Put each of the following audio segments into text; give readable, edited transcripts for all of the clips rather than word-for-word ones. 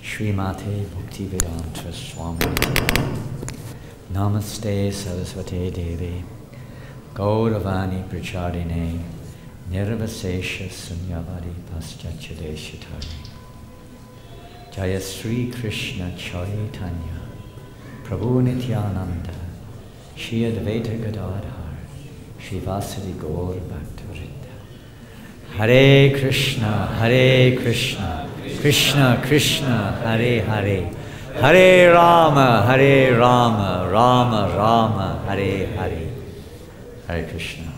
Srimate Bhaktivedanta Swami. Namaste Saraswate Devi Gauravani Prachadine Nirvasesha Sunyavadi Paschachadeshitari. Jaya Sri Krishna Chaitanya Prabhu Nityananda Shri Advaita Gadadhar Srivasadi Gaur Bhaktivinoda. Hare Krishna, Krishna Krishna, Hare Hare, Hare Rama, Rama Rama, Hare Hare. Hare Krishna.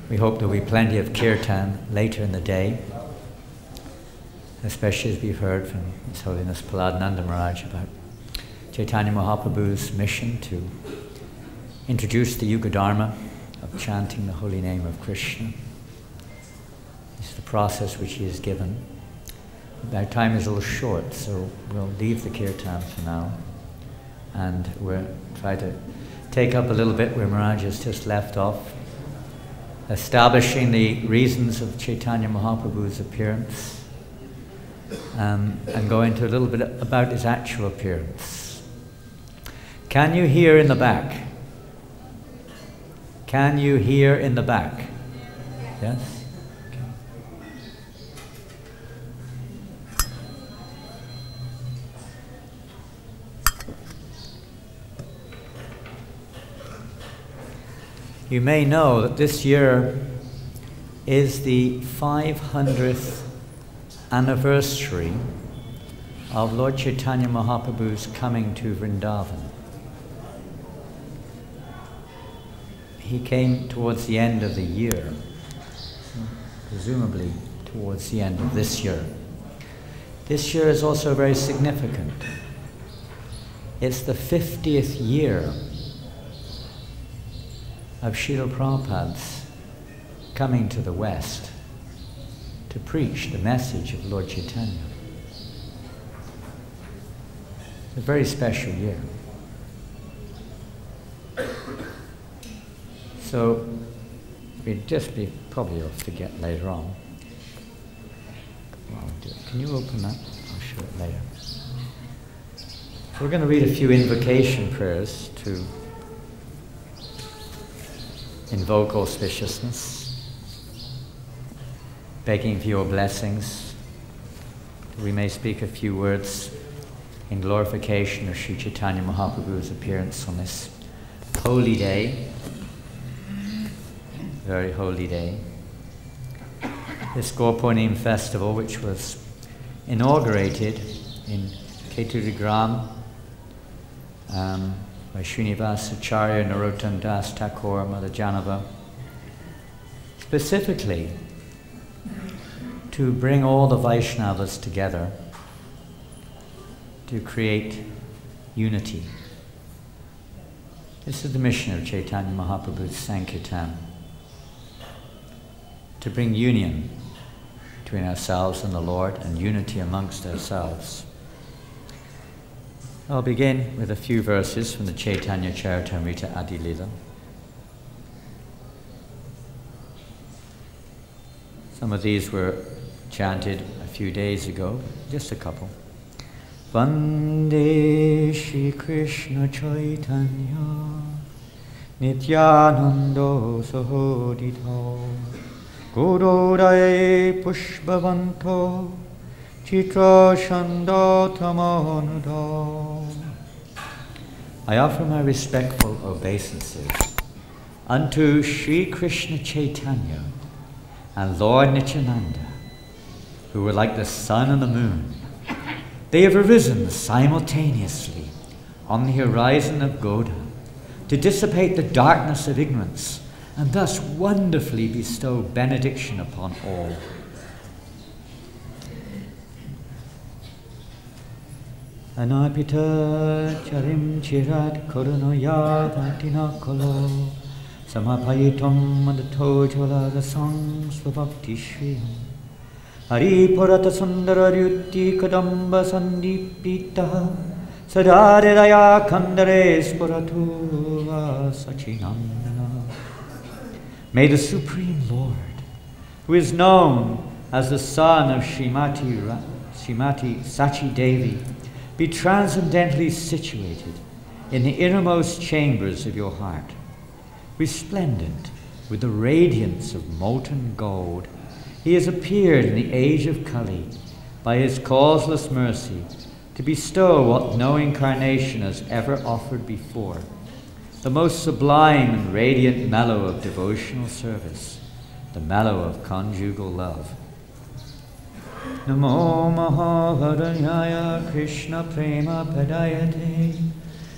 We hope there will be plenty of kirtan later in the day, especially as we've heard from His Holiness Prahlad Maharaj about Chaitanya Mahaprabhu's mission to introduce the Yuga Dharma of chanting the holy name of Krishna. This is the process which he has given. Our time is a little short, so we'll leave the kirtan for now, and we'll try to take up a little bit where Maharaj has just left off, establishing the reasons of Chaitanya Mahaprabhu's appearance, and go into a little bit about his actual appearance. Can you hear in the back? Can you hear in the back? Yes? You may know that this year is the 500th anniversary of Lord Chaitanya Mahaprabhu's coming to Vrindavan. He came towards the end of the year, presumably towards the end of this year. This year is also very significant. It's the 50th year of Srila Prabhupada's coming to the West to preach the message of Lord Chaitanya. It's a very special year. So we'd just be probably off to get later on. Can you open that? I'll show it later. So we're going to read a few invocation prayers to invoke auspiciousness, begging for your blessings. We may speak a few words in glorification of Sri Chaitanya Mahaprabhu's appearance on this holy day, very holy day. This Gaur-Purnim festival, which was inaugurated in Keturigram by Srinivas Acharya Narottam Das Thakur Mother Janava, specifically to bring all the Vaishnavas together to create unity. This is the mission of Chaitanya Mahaprabhu's Sankirtan, to bring union between ourselves and the Lord and unity amongst ourselves. I'll begin with a few verses from the Chaitanya Charitamrita Adi Lila. Some of these were chanted a few days ago, just a couple. Vande Shri Krishna Chaitanya Nityanando Sahodito Gurudaye Pushpavanto Chitra Shandotamanado. I offer my respectful obeisances unto Sri Krishna Chaitanya and Lord Nityananda, who were like the sun and the moon. They have arisen simultaneously on the horizon of Goda to dissipate the darkness of ignorance and thus wonderfully bestow benediction upon all. Anapita charim chirat korunoya patina kolo samapayitam madato joladasam svabhakti shri Hari Purata Sundara Ryuti Kadamba Sandipita Sadaridaya Kandare Spuratu Sachinandana. May the Supreme Lord, who is known as the son of Srimati Srimati Sachi Devi, be transcendently situated in the innermost chambers of your heart, resplendent with the radiance of molten gold. He has appeared in the age of Kali by his causeless mercy to bestow what no incarnation has ever offered before, the most sublime and radiant mellow of devotional service, the mellow of conjugal love. Namo Mahavadanyaya Krishna Prema Padayate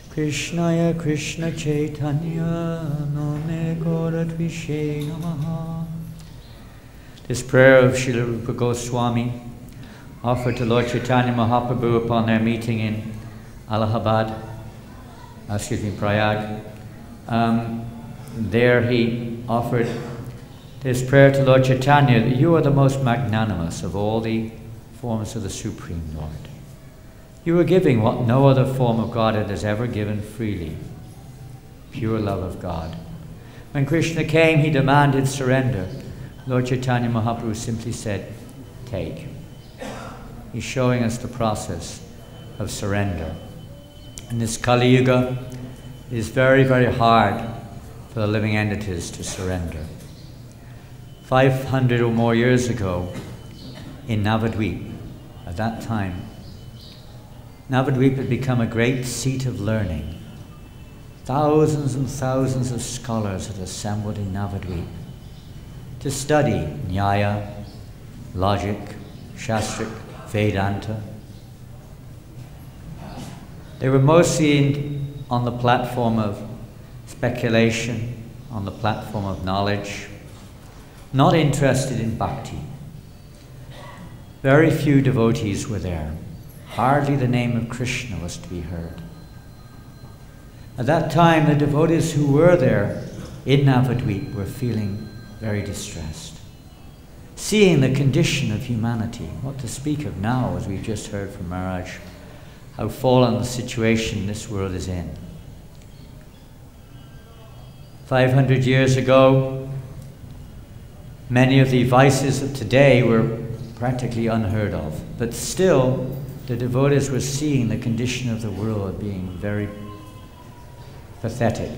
Krishnaya Krishna Chaitanya Name Goratvishe Namaha. This prayer of Srila Rupa Goswami, offered to Lord Chaitanya Mahaprabhu upon their meeting in Prayag. There he offered this prayer to Lord Chaitanya, that you are the most magnanimous of all the forms of the Supreme Lord. You are giving what no other form of Godhead has ever given freely, pure love of God. When Krishna came, he demanded surrender. Lord Chaitanya Mahaprabhu simply said, take. He's showing us the process of surrender. In this Kali Yuga, it is very, very hard for the living entities to surrender. 500 or more years ago, in Navadvip, at that time, Navadvip had become a great seat of learning. Thousands and thousands of scholars had assembled in Navadvip to study Nyaya, logic, Shastric, Vedanta. They were mostly on the platform of speculation, on the platform of knowledge, not interested in bhakti. Very few devotees were there. Hardly the name of Krishna was to be heard. At that time, the devotees who were there in Navadvip were feeling very distressed, seeing the condition of humanity. What to speak of now, as we've just heard from Maharaj, how fallen the situation this world is in. 500 years ago, many of the vices of today were practically unheard of, but still the devotees were seeing the condition of the world being very pathetic,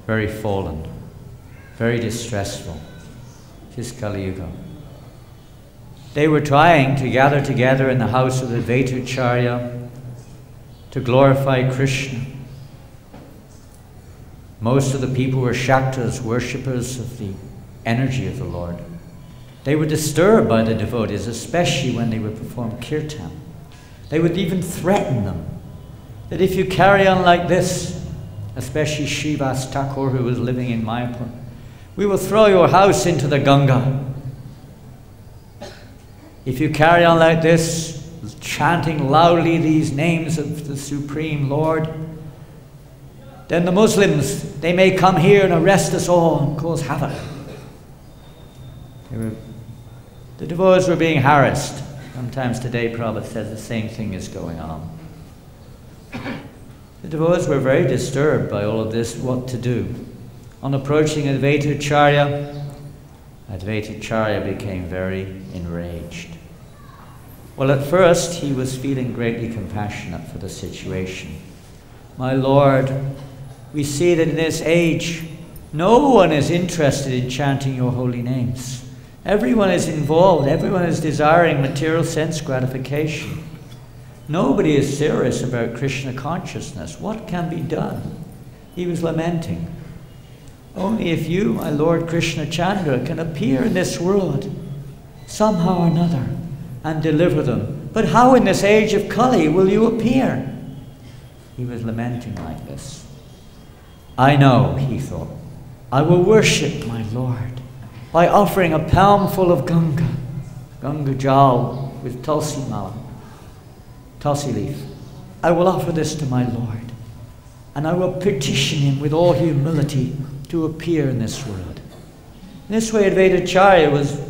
very fallen, very distressful. This Kali Yuga. They were trying to gather together in the house of the Advaitacharya to glorify Krishna. Most of the people were Shaktas, worshippers of the energy of the Lord. They were disturbed by the devotees, especially when they would perform kirtan. They would even threaten them that if you carry on like this, especially Srivas Thakur, who was living in Mayapur, we will throw your house into the Ganga. If you carry on like this, chanting loudly these names of the Supreme Lord, then the Muslims, they may come here and arrest us all and cause havoc. The devotees were being harassed. Sometimes today Prabhupada says the same thing is going on. The devotees were very disturbed by all of this, what to do. On approaching Advaitacharya, Advaitacharya became very enraged. Well, at first he was feeling greatly compassionate for the situation. My Lord, we see that in this age, no one is interested in chanting your holy names. Everyone is involved, everyone is desiring material sense gratification. Nobody is serious about Krishna consciousness. What can be done? He was lamenting. Only if you, my Lord Krishna Chandra, can appear in this world somehow or another and deliver them. But how in this age of Kali will you appear? He was lamenting like this. I know, he thought, I will worship my Lord by offering a palmful of Ganga Jal with Tulsi Mala, Tulsi leaf. I will offer this to my Lord, and I will petition him with all humility to appear in this world. In this way, Advaitacharya was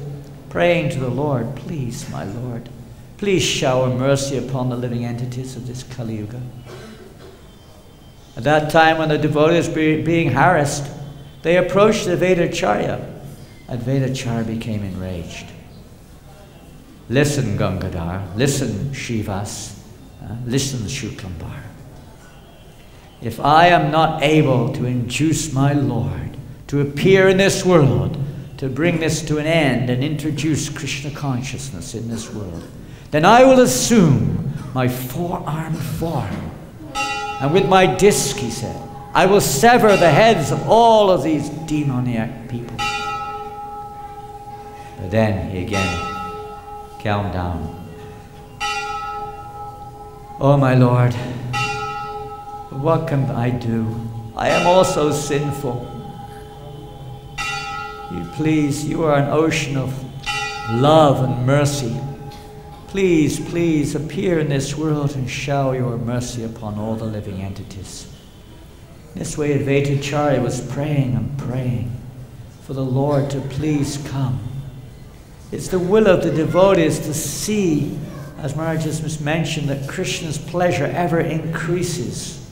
praying to the Lord, please, my Lord, please shower mercy upon the living entities of this Kali Yuga. At that time, when the devotees were being harassed, they approached Advaitacharya. Advaitacharya became enraged. Listen, Gangadhar. Listen, Shivas. Listen, Shuklambar. If I am not able to induce my Lord to appear in this world, to bring this to an end and introduce Krishna consciousness in this world, then I will assume my four-armed form. And with my disc, he said, I will sever the heads of all of these demoniac people. But then he again calmed down. Oh, my Lord, what can I do? I am also sinful. You are an ocean of love and mercy. Please, please appear in this world and shower your mercy upon all the living entities. This way Advaita Acharya was praying and praying for the Lord to please come. It's the will of the devotees to see, as Maharaj just mentioned, that Krishna's pleasure ever increases.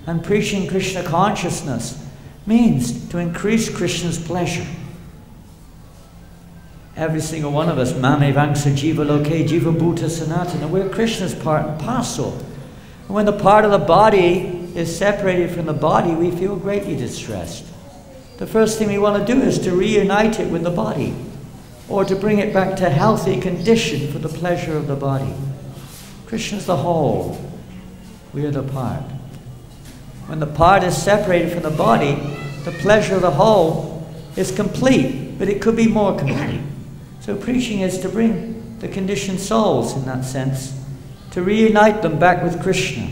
And preaching Krishna consciousness means to increase Krishna's pleasure. Every single one of us, Mame Vangsa Jiva Loke Jiva Bhuta Sanatana, we're Krishna's part and parcel. And when the part of the body is separated from the body, we feel greatly distressed. The first thing we want to do is to reunite it with the body, or to bring it back to a healthy condition for the pleasure of the body. Krishna's the whole, we are the part. When the part is separated from the body, the pleasure of the whole is complete, but it could be more complete. So preaching is to bring the conditioned souls, in that sense, to reunite them back with Krishna.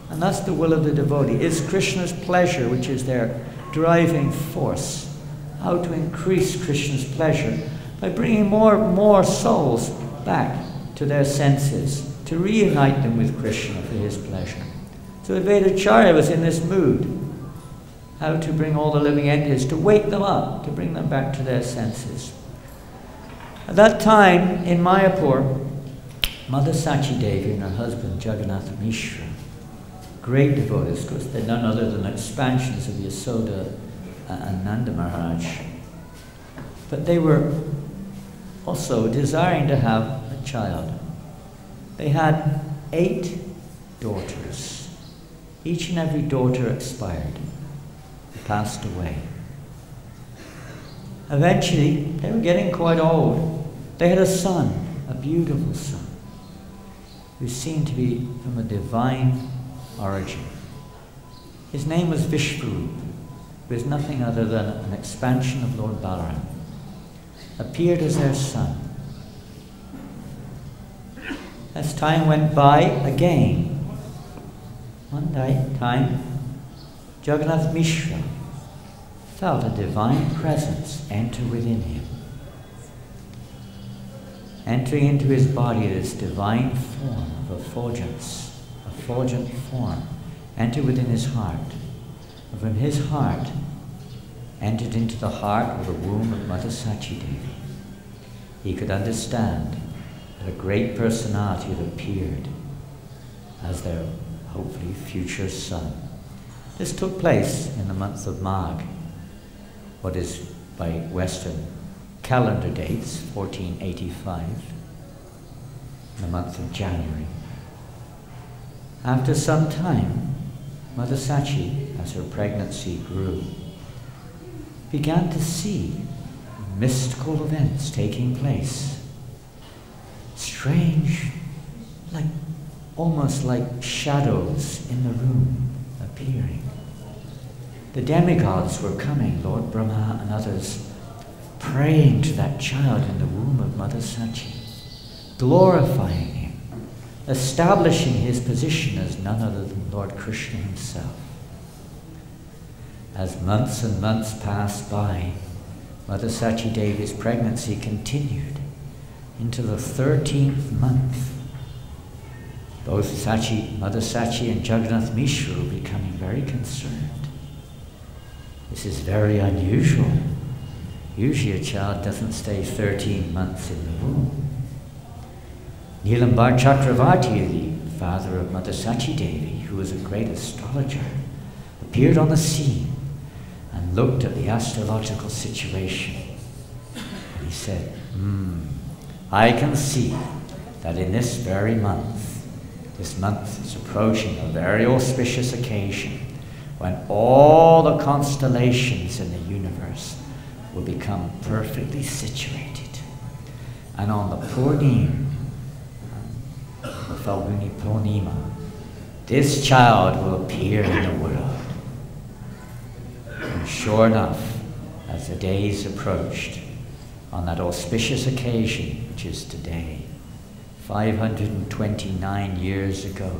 And that's the will of the devotee. It's Krishna's pleasure which is their driving force. How to increase Krishna's pleasure? By bringing more souls back to their senses, to reunite them with Krishna for his pleasure. So Advaita Acharya was in this mood. How to bring all the living entities, to wake them up, to bring them back to their senses. At that time, in Mayapur, Mother Sachi Devi and her husband, Jagannath Mishra, great devotees, because they're none other than expansions of Yasoda and Nanda Maharaj. But they were also desiring to have a child. They had 8 daughters. Each and every daughter expired, passed away. Eventually, they were getting quite old. They had a son, a beautiful son, who seemed to be from a divine origin. His name was Vishvarup, who is nothing other than an expansion of Lord Balaram, appeared as their son. As time went by, again, one time, Jagannath Mishra felt a divine presence enter within him. Entering into his body, this divine form of effulgence, effulgent form, entered within his heart. And from his heart, entered into the heart or the womb of Mother Sachi Devi. He could understand that a great personality had appeared as their, hopefully, future son. This took place in the month of Magh, what is by Western calendar dates, 1485, in the month of January. After some time, Mother Sachi, as her pregnancy grew, began to see mystical events taking place. Strange, almost like shadows in the room appearing. The demigods were coming, Lord Brahma and others, praying to that child in the womb of Mother Sachi, glorifying him, establishing his position as none other than Lord Krishna himself. As months and months passed by, Mother Sachi Devi's pregnancy continued into the 13th month. Both Mother Sachi and Jagannath Mishra were becoming very concerned. This is very unusual. Usually a child doesn't stay 13 months in the womb. Nilambar Chakravarti, the father of Mother Sachi Devi, who was a great astrologer, appeared on the scene and looked at the astrological situation. And he said, I can see that in this very month, this month is approaching a very auspicious occasion when all the constellations in the universe will become perfectly situated. And on the Purnima, the Falguni Purnima, this child will appear in the world. And sure enough, as the days approached, on that auspicious occasion, which is today, 529 years ago,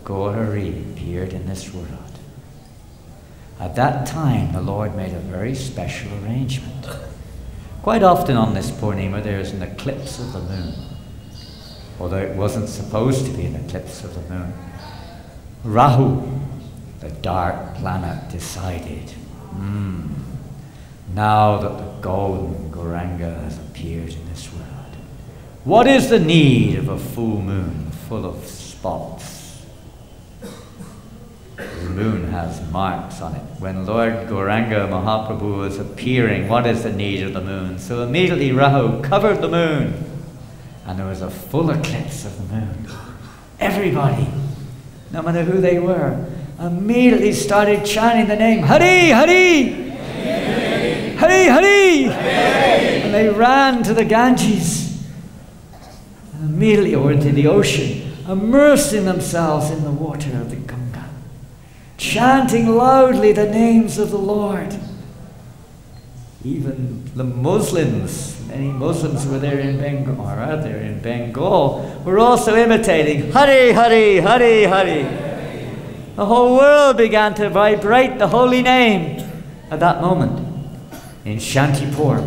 Gaurari appeared in this world. At that time, the Lord made a very special arrangement. Quite often on this Purnima, there is an eclipse of the moon, although it wasn't supposed to be an eclipse of the moon. Rahu, the dark planet, decided, now that the golden Gauranga has appeared in this world, what is the need of a full moon full of spots? The moon has marks on it. When Lord Gauranga Mahaprabhu was appearing, what is the need of the moon? So immediately Rahu covered the moon, and there was a full eclipse of the moon. Everybody, no matter who they were, immediately started chanting the name, Hari, Hari! Hari, Hari! And they ran to the Ganges, and immediately, or into the ocean, immersing themselves in the water of the Ganga, chanting loudly the names of the Lord. Even the Muslims, many Muslims who were there in Bengal, or out there in Bengal, were also imitating Hari, Hari, Hari, Hari. The whole world began to vibrate the holy name at that moment. In Shantipur,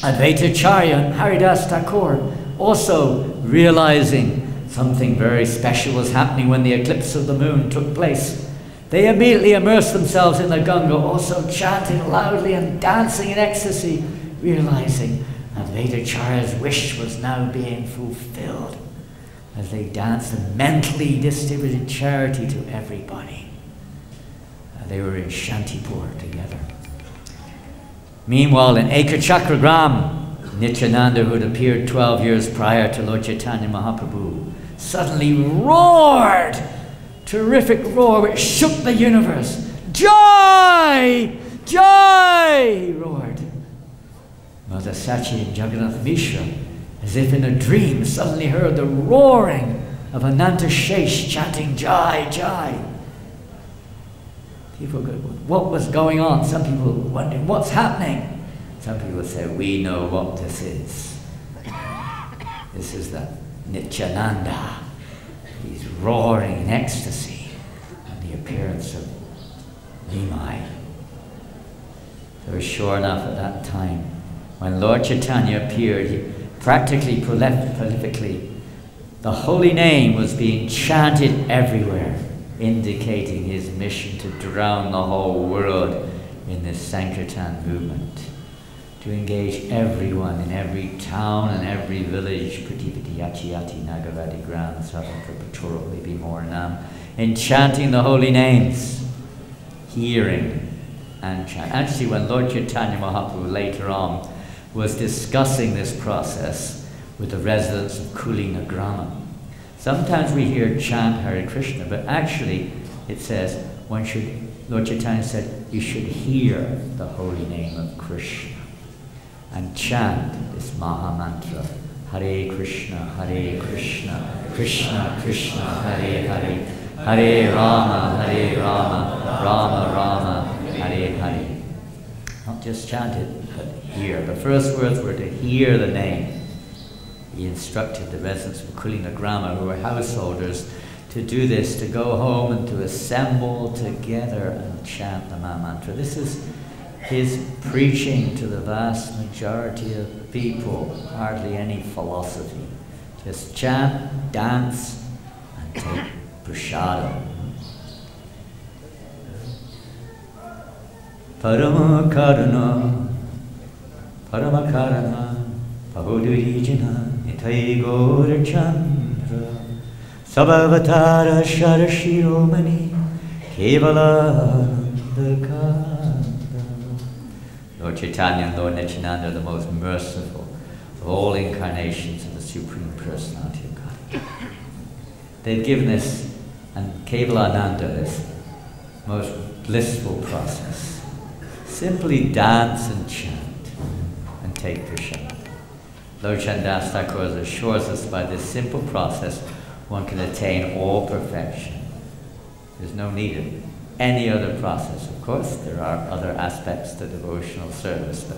Advaita Acharya and Haridas Thakur, also realizing something very special was happening when the eclipse of the moon took place, they immediately immersed themselves in the Ganga, also chanting loudly and dancing in ecstasy, realizing Advaita Acharya's wish was now being fulfilled as they danced and mentally distributed charity to everybody. They were in Shantipur together. Meanwhile, in Ekachakragram, Nityananda, who had appeared 12 years prior to Lord Chaitanya Mahaprabhu, suddenly roared, terrific roar which shook the universe. Jai! Jai! He roared. Mother Sachi and Jagannath Mishra, as if in a dream, suddenly heard the roaring of Ananta Shesh chanting Jai! Jai! People go, what was going on? Some people were wondering, what's happening? Some people say, we know what this is. This is the Nityananda. He's roaring in ecstasy on the appearance of Nimai. So sure enough, at that time, when Lord Chaitanya appeared, he practically prolifically, the holy name was being chanted everywhere, indicating his mission to drown the whole world in this Sankirtan movement, to engage everyone in every town and every village, Pratipati Yachi Yati Nagavadi Gram Savanka Paturali Bimornam, in chanting the holy names, hearing and chanting. Actually, when Lord Chaitanya Mahaprabhu later on was discussing this process with the residents of Kulinagrama, sometimes we hear chant Hare Krishna, but actually it says one should, Lord Chaitanya said, you should hear the holy name of Krishna and chant this Maha Mantra, Hare Krishna, Krishna Krishna, Hare Hare, Hare Rama, Rama Rama, Hare Hare. Not just chant it, but hear. The first words were to hear the name. He instructed the residents of Kulinagrama, who were householders, to do this, to go home and to assemble together and chant the Maha Mantra. This is his preaching to the vast majority of people, hardly any philosophy. Just chant, dance, and take prasadam. Parama Karana, Pavodurijana, Nitai Gaura Chandra, Sabhavatara Sharashiromani, Kevala Kanda. Lord Chaitanya and Lord Nityananda are the most merciful, of all incarnations of the Supreme Personality of God. They've given this, and Kevalananda, this most blissful process. Simply dance and chant and take prashad. Lochan Das Thakur assures us by this simple process one can attain all perfection. There's no need of any other process. Of course, there are other aspects to devotional service, but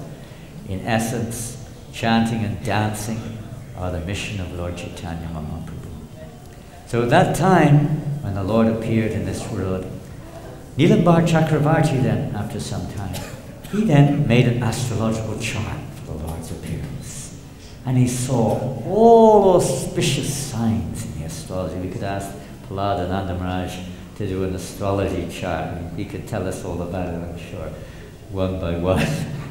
in essence, chanting and dancing are the mission of Lord Chaitanya Mahaprabhu. So at that time, when the Lord appeared in this world, Nilambar Chakravarti then, after some time, he then made an astrological chart for the Lord's appearance. And he saw all auspicious signs in the astrology. We could ask Prahlad Ananda Maharaj to do an astrology chart. He could tell us all about it, I'm sure, one by one,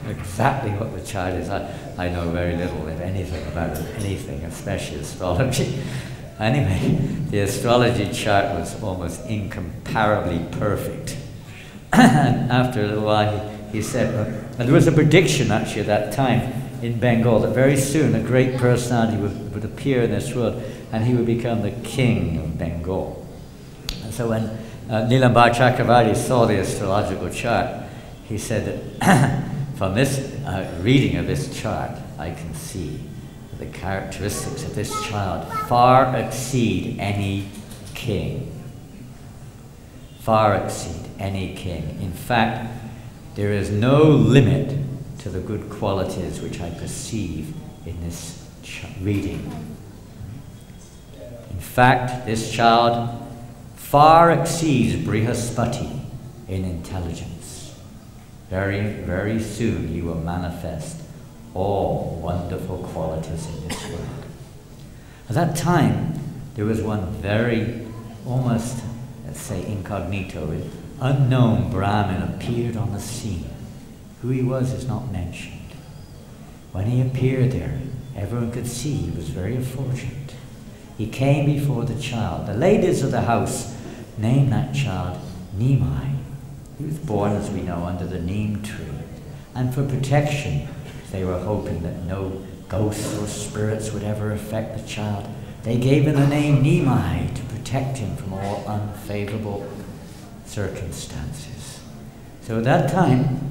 exactly what the chart is. I know very little, if anything, about anything, especially astrology. Anyway, the astrology chart was almost incomparably perfect. And after a little while, he said, and there was a prediction actually at that time in Bengal that very soon a great personality would appear in this world and he would become the king of Bengal. And so when Nilambar Chakravarti saw the astrological chart, he said that from this reading of this chart, I can see the characteristics of this child far exceed any king. Far exceed any king. In fact, there is no limit to the good qualities which I perceive in this reading. In fact, this child far exceeds Brihaspati in intelligence. Very, very soon he will manifest all wonderful qualities in this world. At that time, there was one very, almost, let's say, incognito, unknown Brahmin appeared on the scene. Who he was is not mentioned. When he appeared there, everyone could see he was very effulgent. He came before the child. The ladies of the house named that child Nimai. He was born, as we know, under the neem tree. And for protection, they were hoping that no ghosts or spirits would ever affect the child. They gave him the name Nimai to protect him from all unfavorable circumstances. So at that time,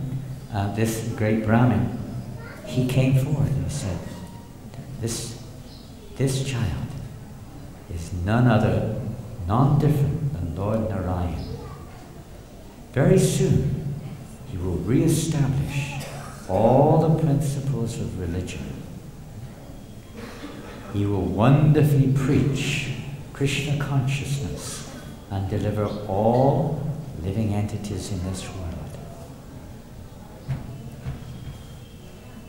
this great Brahmin, he came forward and said, this child is none other, none different than Lord Narayan. Very soon, he will re-establish all the principles of religion. He will wonderfully preach Krishna consciousness and deliver all living entities in this world.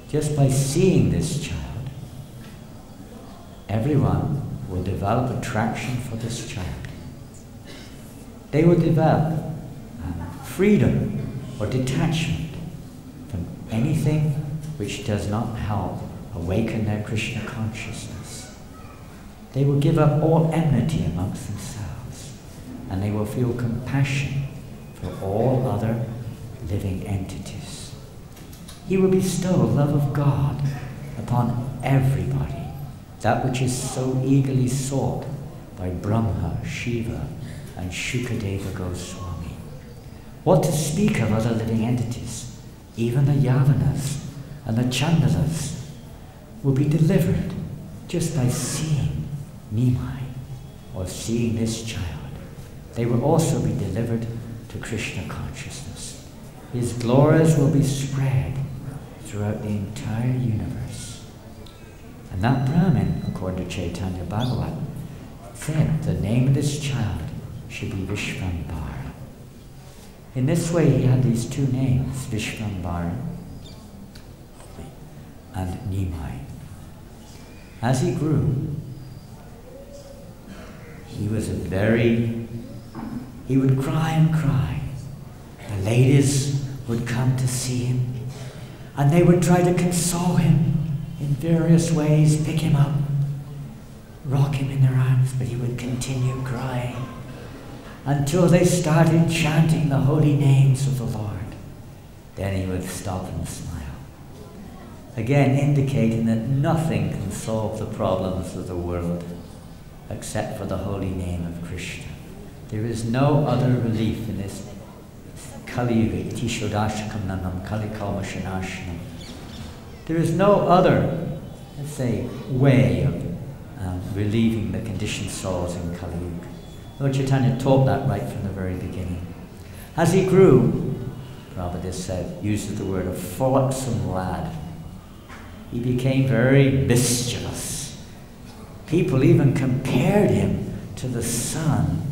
Just by seeing this child, everyone will develop attraction for this child. They will develop freedom or detachment from anything which does not help awaken their Krishna consciousness. They will give up all enmity amongst themselves, and they will feel compassion for all other living entities. He will bestow love of God upon everybody, that which is so eagerly sought by Brahma, Shiva, and Shukadeva Goswami. What to speak of other living entities? Even the Yavanas and the Chandalas will be delivered just by seeing Nimai or seeing this child. They will also be delivered to Krishna consciousness. His glories will be spread throughout the entire universe. And that Brahmin, according to Chaitanya Bhagavat, said the name of this child should be Vishvambara. In this way, he had these two names, Vishvambara and Nimai. As he grew, he would cry and cry. The ladies would come to see him, and they would try to console him in various ways, pick him up, rock him in their arms, but he would continue crying until they started chanting the holy names of the Lord. Then he would stop and smile. again indicating that nothing can solve the problems of the world except for the holy name of Krishna. There is no other relief in this Kali Yuga, iti shodashakam nanam kali kalma shanashanam. There is no other, let's say, way of relieving the conditioned souls in Kali Yuga. Lord Chaitanya taught that right from the very beginning. As he grew, Prabhupada said, uses the word, a frolicsome lad. He became very mischievous. People even compared him to the son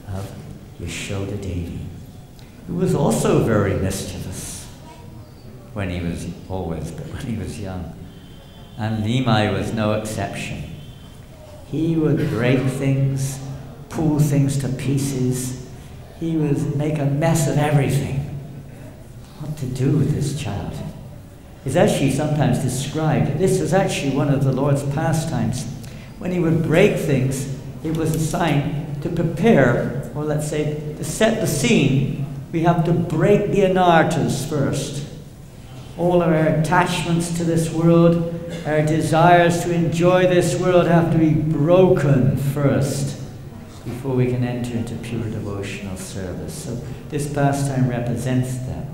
of Yashoda Devi, who was also very mischievous when he was young. And Nimai was no exception. He would break things, pull things to pieces. He would make a mess of everything. What to do with this child? It's actually sometimes described, this was actually one of the Lord's pastimes. When he would break things, it was a sign to prepare, or let's say, to set the scene. We have to break the anartas first. All of our attachments to this world, our desires to enjoy this world have to be broken first before we can enter into pure devotional service. So this pastime represents that.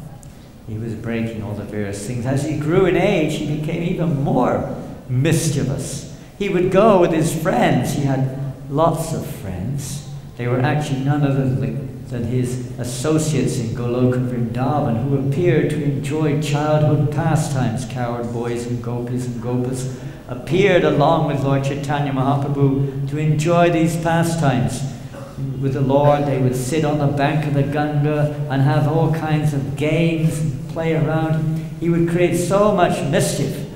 He was breaking all the various things. As he grew in age, he became even more mischievous. He would go with his friends. He had lots of friends. They were actually none other than his associates in Goloka Vrindavan, who appeared to enjoy childhood pastimes. Cowherd boys and gopas appeared along with Lord Chaitanya Mahaprabhu to enjoy these pastimes. With the Lord, they would sit on the bank of the Ganga and have all kinds of games and play around. He would create so much mischief.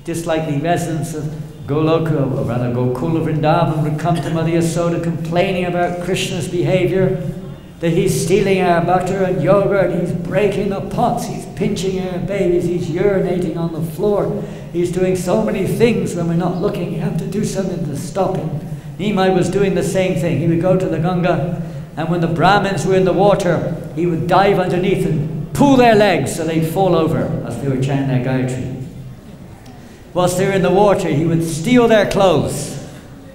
Just like the residents of Goloka, or rather Gokula Vrindavan, would come to Mother Yasoda complaining about Krishna's behavior, that he's stealing our butter and yogurt, he's breaking the pots, he's pinching our babies, he's urinating on the floor, he's doing so many things when we're not looking. You have to do something to stop him. Nimai was doing the same thing. He would go to the Ganga, and when the Brahmins were in the water, he would dive underneath and pull their legs so they'd fall over as they were chanting their Gayatri. Whilst they were in the water, he would steal their clothes.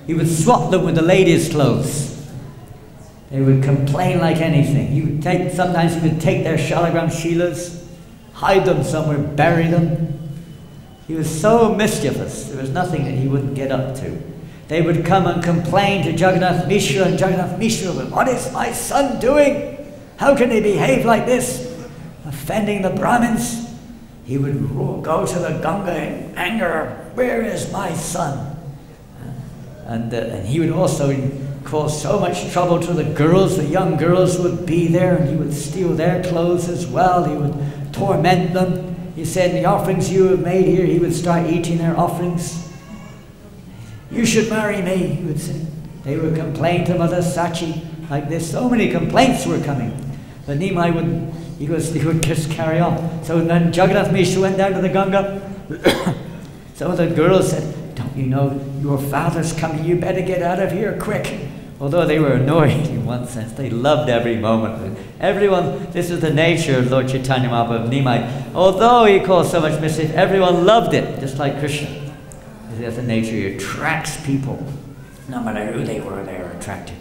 He would swap them with the ladies' clothes. They would complain like anything. Sometimes he would take their shalagram shilas, hide them somewhere, bury them. He was so mischievous. There was nothing that he wouldn't get up to. They would come and complain to Jagannath Mishra, and Jagannath Mishra would, "What is my son doing? How can he behave like this? Offending the Brahmins?" He would go to the Ganga in anger, "Where is my son?" And he would also cause so much trouble to the girls. The young girls would be there, and he would steal their clothes as well. He would torment them. He said, "The offerings you have made here," he would start eating their offerings. "You should marry me," he would say. They would complain to Mother Sachi like this. So many complaints were coming. But Nimai would just carry on. So then Jagannath Mishra went down to the Ganga. Some of the girls said, "Don't you know your father's coming? You better get out of here quick." Although they were annoyed in one sense, they loved every moment of it. Everyone, this is the nature of Lord Chaitanya Mahaprabhu, Nimai. Although he caused so much mischief, everyone loved it, just like Krishna. That's the nature. He attracts people. No matter who they were attracted.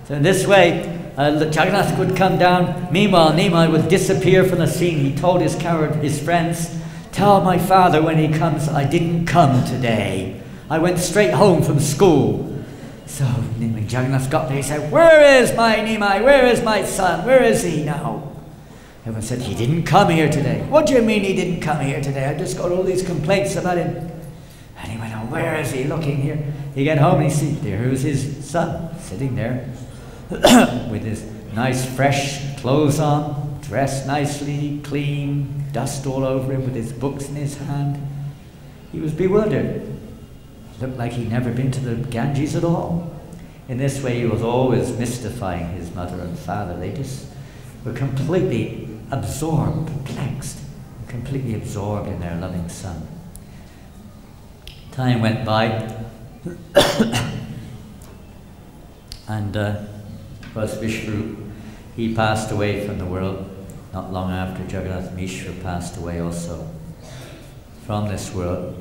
So in this way, Jagannath would come down. Meanwhile, Nimai would disappear from the scene. He told his friends, "Tell my father when he comes, I didn't come today. I went straight home from school." So when Jagannath got there, he said, "Where is my Nimai? Where is my son? Where is he now?" Everyone said, "He didn't come here today." "What do you mean he didn't come here today? I just got all these complaints about him." And he went, "Oh, where is he? Looking here." He got home and he see there was his son sitting there with his nice fresh clothes on, dressed nicely, clean, dust all over him, with his books in his hand. He was bewildered. Looked like he'd never been to the Ganges at all. In this way, he was always mystifying his mother and father. They just were completely absorbed, perplexed, completely absorbed in their loving son. Time went by, and Vishnu, he passed away from the world not long after Jagannath Mishra passed away also. from this world.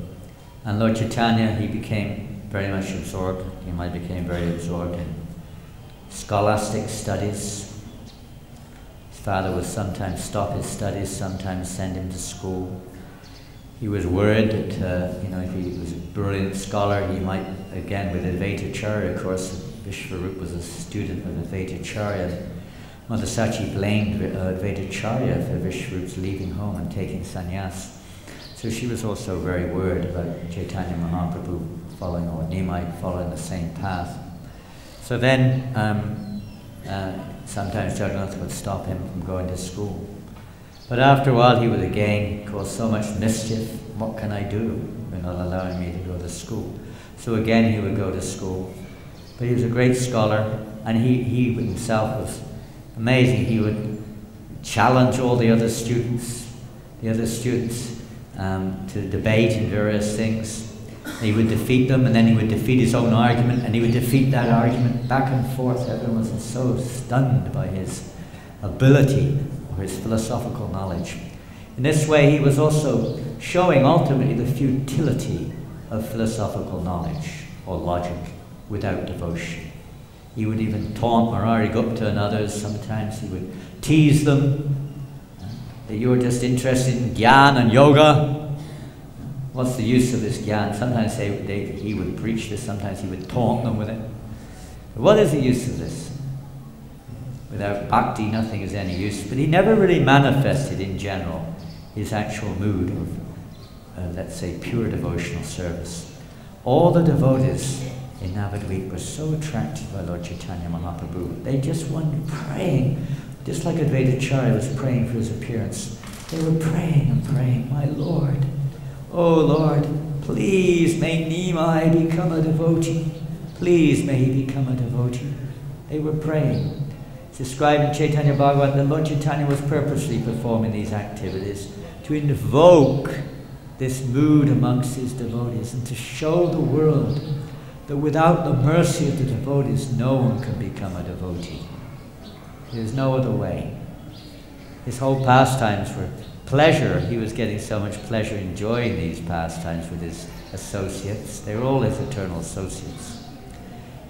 And Lord Chaitanya, he became very much absorbed. He became very absorbed in scholastic studies. His father would sometimes stop his studies, sometimes send him to school. He was worried that, if he was a brilliant scholar, he might, again, with Advaita Charya, of course, Vishvarup was a student of Advaita Charya. Mother Sachi blamed Advaita Charya for Vishvarup's leaving home and taking sannyas. So she was also very worried about Chaitanya Mahaprabhu following, or Nimai following the same path. So then, sometimes Jagannath would stop him from going to school. But after a while he would again cause so much mischief. What can I do? You're not allowing me to go to school. So again he would go to school. But he was a great scholar, and he himself was amazing. He would challenge all the other students to debate in various things. He would defeat them, and then he would defeat his own argument, and he would defeat that argument back and forth. Everyone was so stunned by his ability, or his philosophical knowledge. In this way, he was also showing ultimately the futility of philosophical knowledge or logic without devotion. He would even taunt Murari Gupta and others. Sometimes he would tease them that you're just interested in Gyan and yoga. What's the use of this Gyan? Sometimes he would preach this, sometimes he would taunt them with it. What is the use of this? Without bhakti, nothing is any use. But he never really manifested in general his actual mood of, let's say, pure devotional service. All the devotees in Navadvip were so attracted by Lord Chaitanya Mahaprabhu. They just wanted praying, just like Advaita Charya was praying for his appearance. They were praying and praying, my Lord, oh Lord, please may Nimai become a devotee. Please may he become a devotee. They were praying. It's described in Chaitanya Bhagavat that Lord Chaitanya was purposely performing these activities to invoke this mood amongst his devotees and to show the world that without the mercy of the devotees, no one can become a devotee. There's no other way. His whole pastimes were pleasure. He was getting so much pleasure enjoying these pastimes with his associates. They were all his eternal associates.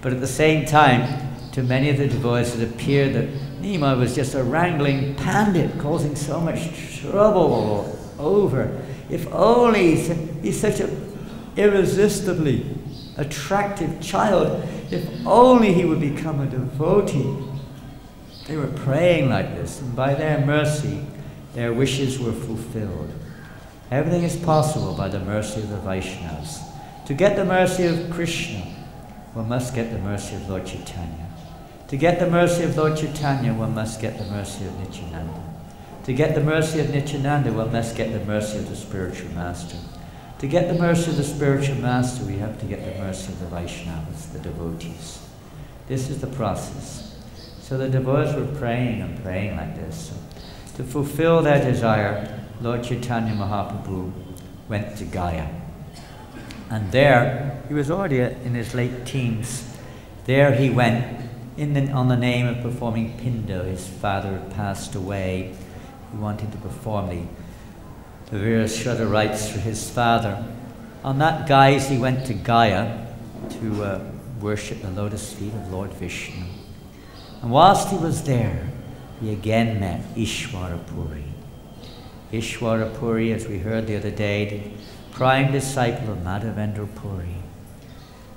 But at the same time, to many of the devotees it appeared that Nimai was just a wrangling pandit, causing so much trouble over. If only he's such an irresistibly attractive child, if only he would become a devotee. They were praying like this, and by their mercy, their wishes were fulfilled. Everything is possible by the mercy of the Vaishnavas. To get the mercy of Krishna, one must get the mercy of Lord Chaitanya. To get the mercy of Lord Chaitanya, one must get the mercy of Nityananda. To get the mercy of Nityananda, one must get the mercy of the spiritual master. To get the mercy of the spiritual master, we have to get the mercy of the Vaishnavas, the devotees. This is the process. So the devotees were praying and praying like this. So, to fulfill their desire, Lord Chaitanya Mahaprabhu went to Gaya. And there, he was already in his late teens. There he went on the name of performing Pindo. His father had passed away. He wanted to perform the various Shraddha rites for his father. On that guise, he went to Gaya to worship the lotus feet of Lord Vishnu. And whilst he was there, he again met Ishwarapuri. Ishwarapuri, as we heard the other day, the prime disciple of Madhavendra Puri.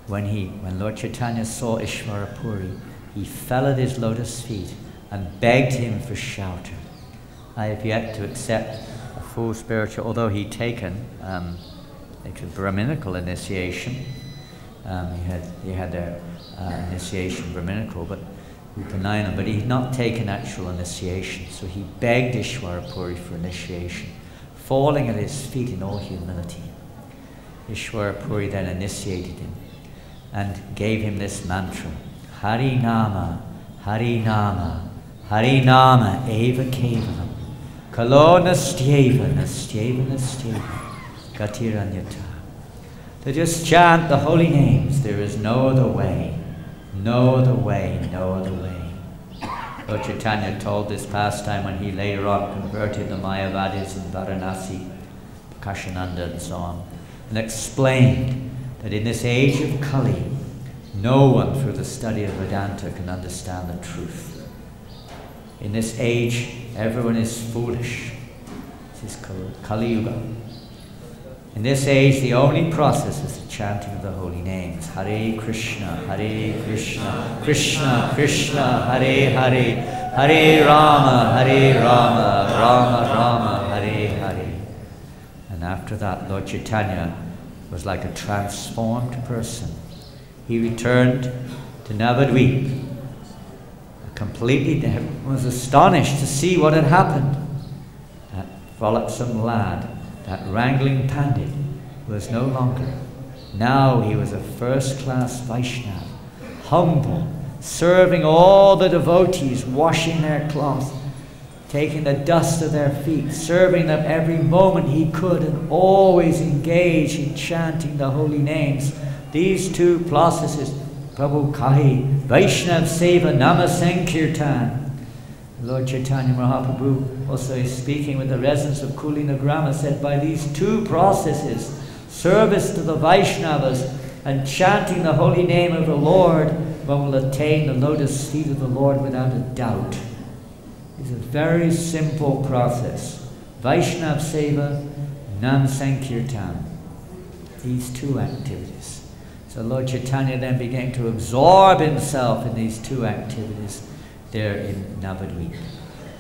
When Lord Chaitanya saw Ishwarapuri, he fell at his lotus feet and begged him for shelter. I have yet to accept a full spiritual, although he'd taken a Brahminical initiation. He had their initiation Brahminical, but Upanayana, but he had not taken actual initiation. So he begged Ishwarapuri for initiation, falling at his feet in all humility. Ishwarapuri then initiated him and gave him this mantra: Hari Nama, Hari Nama, Hari Nama Eva Kevalam, Kalo Nastyeva, Nastyeva, Nastyeva, Gatiranyata. To just chant the holy names, there is no other way, no other way, no other way. Lord Chaitanya told this pastime when he later on converted the Mayavadis in Varanasi. Kashananda and so on, and explained that in this age of Kali, no one through the study of Vedanta can understand the truth. In this age, everyone is foolish. This is Kali Yuga. In this age, the only process is the chanting of the holy names. Hare Krishna, Krishna Krishna, Hare Hare, Hare Rama, Rama Rama, Hare Hare. And after that, Lord Chaitanya was like a transformed person. He returned to Navadvip, completely was astonished to see what had happened. That frolicsome lad, that wrangling pandit, was no longer. Now he was a first-class Vaishnava, humble, serving all the devotees, washing their cloths, taking the dust of their feet, serving them every moment he could, and always engaged in chanting the holy names. These two processes, Prabhu Kahi, Vaishnav Seva Nama Sankirtan. Lord Chaitanya Mahaprabhu also is speaking with the residents of Kulinagrama, said by these two processes, service to the Vaishnavas and chanting the holy name of the Lord, one will attain the lotus feet of the Lord without a doubt. It's a very simple process. Vaishnav Seva, Nam Sankirtan. These two activities. So Lord Chaitanya then began to absorb himself in these two activities there in Navadvip.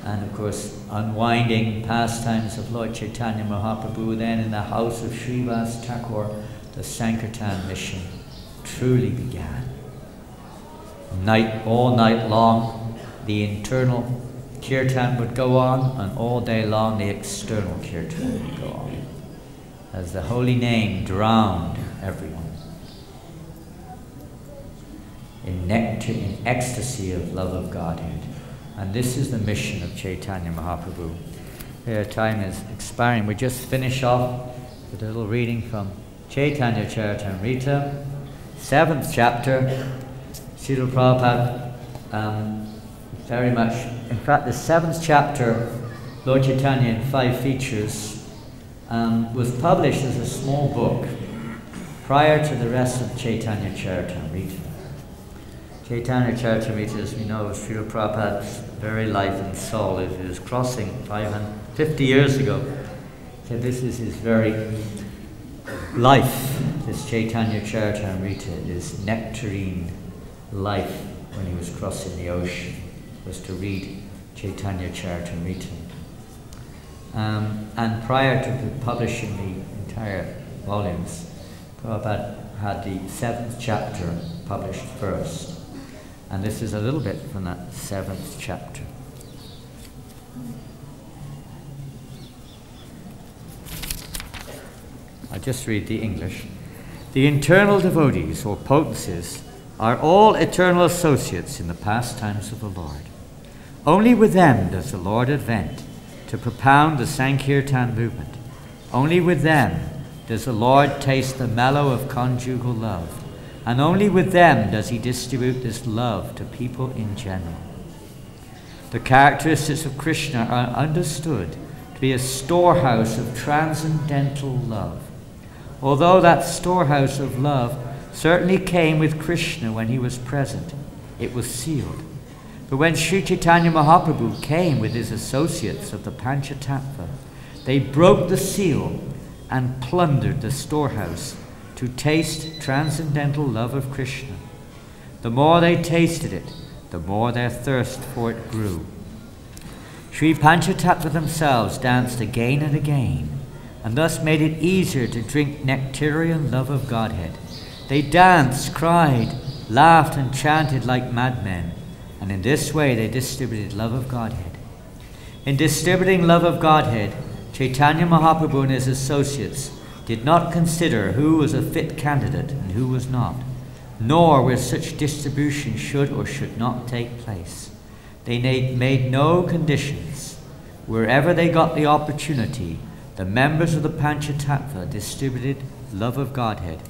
And of course, unwinding pastimes of Lord Chaitanya Mahaprabhu, then in the house of Srivas Thakur, the Sankirtan mission truly began. All night long, the internal kirtan would go on, and all day long the external kirtan would go on, as the holy name drowned everyone in nectar, in ecstasy of love of Godhead. And this is the mission of Chaitanya Mahaprabhu. Our time is expiring. We just finish off with a little reading from Chaitanya Charitamrita, 7th chapter. Srila Prabhupada very much, in fact the 7th chapter, Lord Chaitanya in 5 features, was published as a small book prior to the rest of Chaitanya Charitamrita. Chaitanya Charitamrita, as we know, is Srila Prabhupada's very life and soul. It was crossing 550 years ago. So this is his very life, this Chaitanya Charitamrita, this nectarine life when he was crossing the ocean, was to read Chaitanya Charitamrita. And prior to publishing the entire volumes, Prabhupada had the 7th chapter published first. And this is a little bit from that 7th chapter. I'll just read the English. The internal devotees or potencies are all eternal associates in the pastimes of the Lord. Only with them does the Lord advent to propound the Sankirtan movement. Only with them does the Lord taste the mellow of conjugal love. And only with them does he distribute this love to people in general. The characteristics of Krishna are understood to be a storehouse of transcendental love. Although that storehouse of love certainly came with Krishna when he was present, it was sealed. But when Sri Chaitanya Mahaprabhu came with his associates of the Panchatattva, they broke the seal and plundered the storehouse to taste transcendental love of Krishna. The more they tasted it, the more their thirst for it grew. Sri Panchatattva themselves danced again and again, and thus made it easier to drink nectarian love of Godhead. They danced, cried, laughed, and chanted like madmen, and in this way they distributed love of Godhead. In distributing love of Godhead, Chaitanya Mahaprabhu and his associates did not consider who was a fit candidate and who was not, nor where such distribution should or should not take place. They made no conditions. Wherever they got the opportunity, the members of the Panchatattva distributed love of Godhead.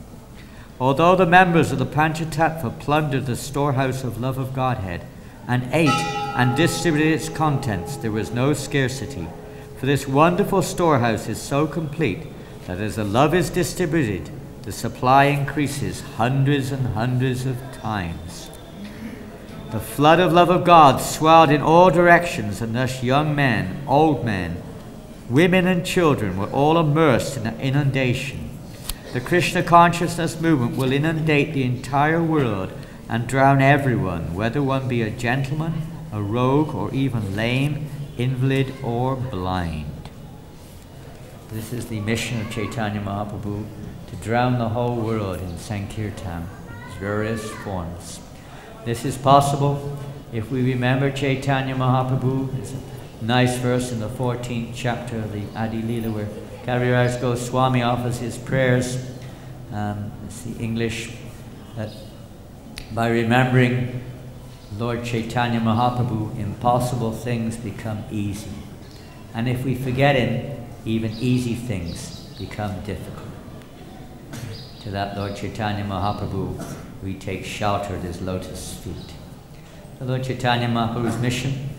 Although the members of the Panchatattva plundered the storehouse of love of Godhead and ate and distributed its contents, there was no scarcity, for this wonderful storehouse is so complete that as the love is distributed, the supply increases hundreds and hundreds of times. The flood of love of God swelled in all directions, and thus young men, old men, women and children were all immersed in an inundation. The Krishna consciousness movement will inundate the entire world and drown everyone, whether one be a gentleman, a rogue, or even lame, invalid, or blind. This is the mission of Chaitanya Mahaprabhu, to drown the whole world in Sankirtan, in its various forms. This is possible if we remember Chaitanya Mahaprabhu. There's a nice verse in the 14th chapter of the Adi Lila where Kaviraj Goswami offers his prayers. It's the English, that by remembering Lord Chaitanya Mahaprabhu, impossible things become easy. And if we forget him, even easy things become difficult. To that Lord Chaitanya Mahaprabhu, we take shelter at his lotus feet. The Lord Chaitanya Mahaprabhu's mission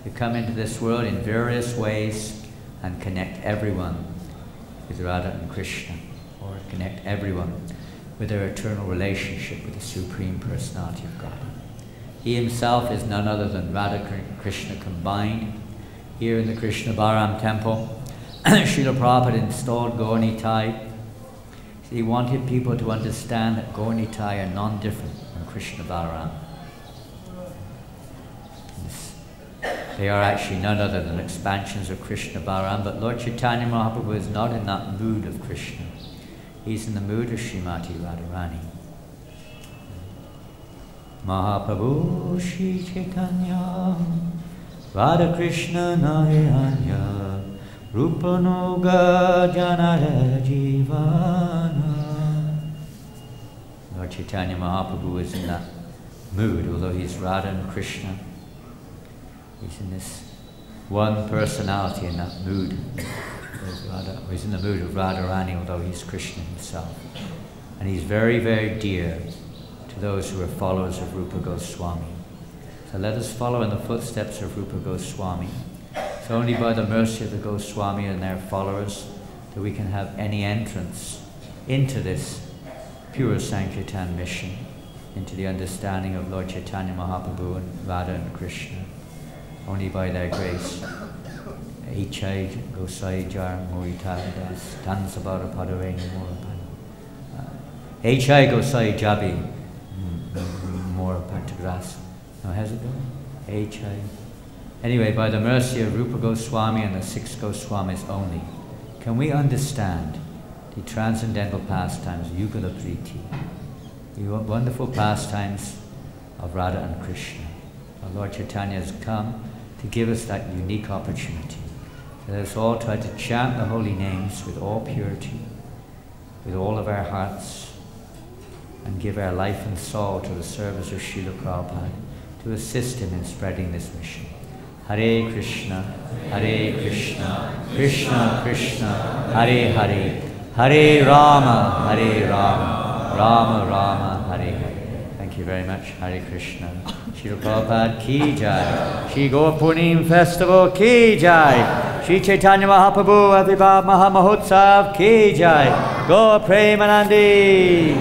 to come into this world in various ways and connect everyone with Radha and Krishna, or connect everyone with their eternal relationship with the Supreme Personality of God. He himself is none other than Radha and Krishna combined. Here in the Krishna Balaram temple, Srila Prabhupada installed Gaur Nitai. He wanted people to understand that Gaur Nitai are non-different from Krishna Balaram. They are actually none other than expansions of Krishna Balaram, but Lord Chaitanya Mahaprabhu is not in that mood of Krishna. He's in the mood of Srimati Radharani. Mahaprabhu Shri Chaitanya Radha Krishna Nayanya Rupanuga Janara Jivana. Lord Chaitanya Mahaprabhu is in that mood, although he's Radha and Krishna. He's in this one personality, in that mood. He's in the mood of Radharani, although he's Krishna himself. And he's very, very dear to those who are followers of Rupa Goswami. So let us follow in the footsteps of Rupa Goswami. It's only by the mercy of the Goswami and their followers that we can have any entrance into this pure Sankirtan mission, into the understanding of Lord Chaitanya Mahaprabhu and Radha and Krishna. Only by their grace. Ichai Gosai Jar Moritadas Tansabara Padareni Morapan. Ichai Gosai Jabi Morapantagras. No, how's it going? Ichai. Anyway, by the mercy of Rupa Goswami and the 6 Goswamis only, can we understand the transcendental pastimes, Yugala Priti, the wonderful pastimes of Radha and Krishna. Our Lord Chaitanya has come to give us that unique opportunity. Let us all try to chant the holy names with all purity, with all of our hearts, and give our life and soul to the service of Srila Prabhupada to assist him in spreading this mission. Hare Krishna, Krishna Krishna, Hare Hare, Hare Rama, Rama Rama, Hare Hare. Thank you very much. Hare Krishna. Srila Prabhupada ki jai. Shri Gaur Purnim Festival ki jai. Shri Chaitanya Mahaprabhu Avibhav Mahamahotsav ki jai. Gaur Premanandi.